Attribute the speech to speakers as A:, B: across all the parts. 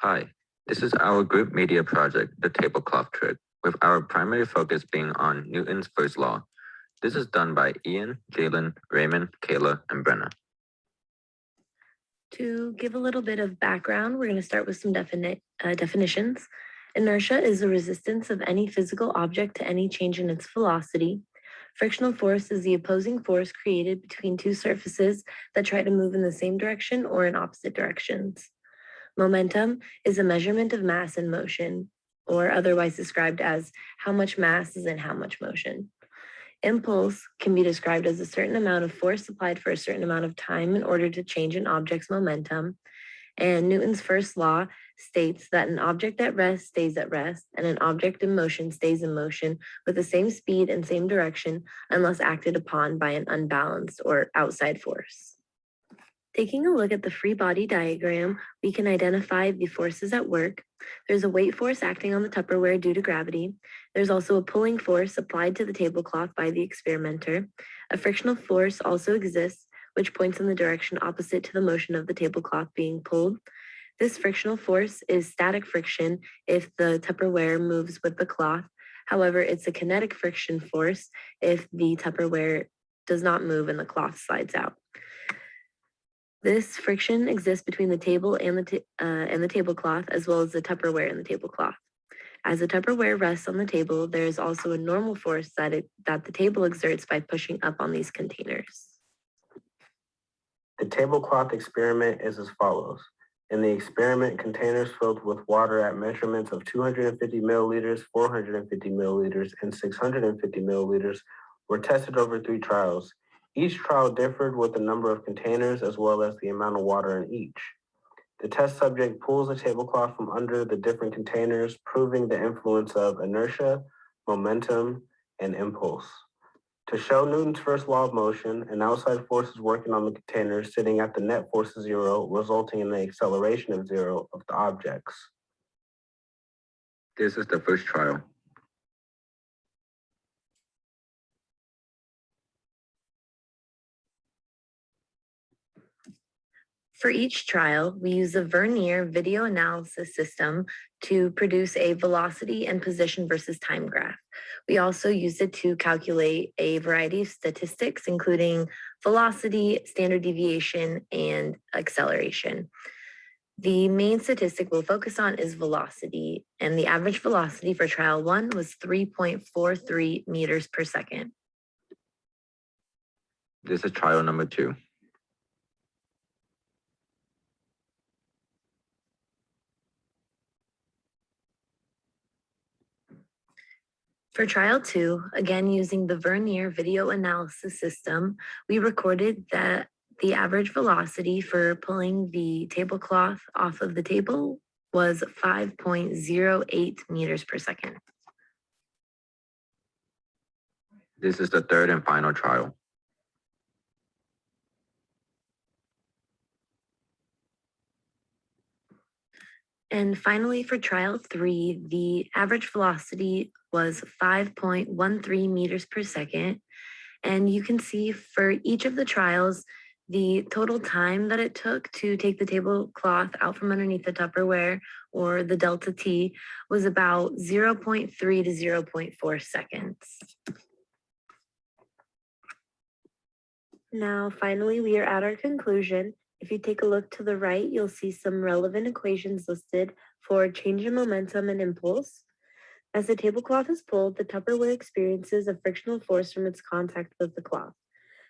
A: Hi, this is our group media project, the tablecloth trick, with our primary focus being on Newton's first law. This is done by Ian, Jalen, Raymond, Kayla, and Brenna.
B: To give a little bit of background, we're going to start with some definitions. Inertia is the resistance of any physical object to any change in its velocity. Frictional force is the opposing force created between two surfaces that try to move in the same direction or in opposite directions. Momentum is a measurement of mass in motion, or otherwise described as how much mass is in how much motion. Impulse can be described as a certain amount of force applied for a certain amount of time in order to change an object's momentum. And Newton's first law states that an object at rest stays at rest, and an object in motion stays in motion with the same speed and same direction unless acted upon by an unbalanced or outside force. Taking a look at the free body diagram, we can identify the forces at work. There's a weight force acting on the Tupperware due to gravity. There's also a pulling force applied to the tablecloth by the experimenter. A frictional force also exists, which points in the direction opposite to the motion of the tablecloth being pulled. This frictional force is static friction if the Tupperware moves with the cloth. However, it's a kinetic friction force if the Tupperware does not move and the cloth slides out. This friction exists between the table and the tablecloth, as well as the Tupperware and the tablecloth. As the Tupperware rests on the table, there is also a normal force that the table exerts by pushing up on these containers.
C: The tablecloth experiment is as follows. In the experiment, containers filled with water at measurements of 250 milliliters, 450 milliliters, and 650 milliliters were tested over 3 trials. Each trial differed with the number of containers as well as the amount of water in each. The test subject pulls the tablecloth from under the different containers, proving the influence of inertia, momentum, and impulse. To show Newton's first law of motion, an outside force is working on the containers sitting at the net force of 0, resulting in the acceleration of 0 of the objects.
A: This is the first trial.
B: For each trial, we use a Vernier video analysis system to produce a velocity and position versus time graph. We also use it to calculate a variety of statistics, including velocity, standard deviation, and acceleration. The main statistic we'll focus on is velocity, and the average velocity for trial 1 was 3.43 meters per second.
A: This is trial number 2.
B: For trial 2, again using the Vernier video analysis system, we recorded that the average velocity for pulling the tablecloth off of the table was 5.08 meters per second.
A: This is the third and final trial.
B: And finally, for trial 3, the average velocity was 5.13 meters per second. And you can see for each of the trials, the total time that it took to take the tablecloth out from underneath the Tupperware, or the delta T, was about 0.3 to 0.4 seconds. Now, finally, we are at our conclusion. If you take a look to the right, you'll see some relevant equations listed for change in momentum and impulse. As the tablecloth is pulled, the Tupperware experiences a frictional force from its contact with the cloth.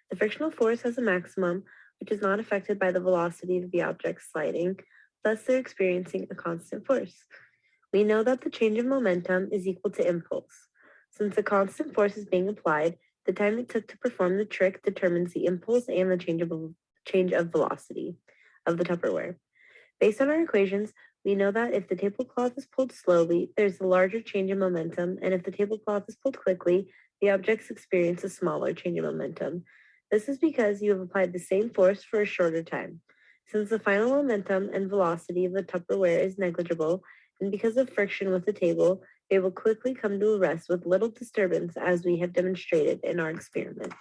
B: The frictional force has a maximum, which is not affected by the velocity of the object sliding, thus they're experiencing a constant force. We know that the change in momentum is equal to impulse. Since the constant force is being applied, the time it took to perform the trick determines the impulse and the change of velocity of the Tupperware. Based on our equations, we know that if the tablecloth is pulled slowly, there's a larger change in momentum, and if the tablecloth is pulled quickly, the objects experience a smaller change in momentum. This is because you have applied the same force for a shorter time. Since the final momentum and velocity of the Tupperware is negligible, and because of friction with the table, they will quickly come to a rest with little disturbance, as we have demonstrated in our experiment.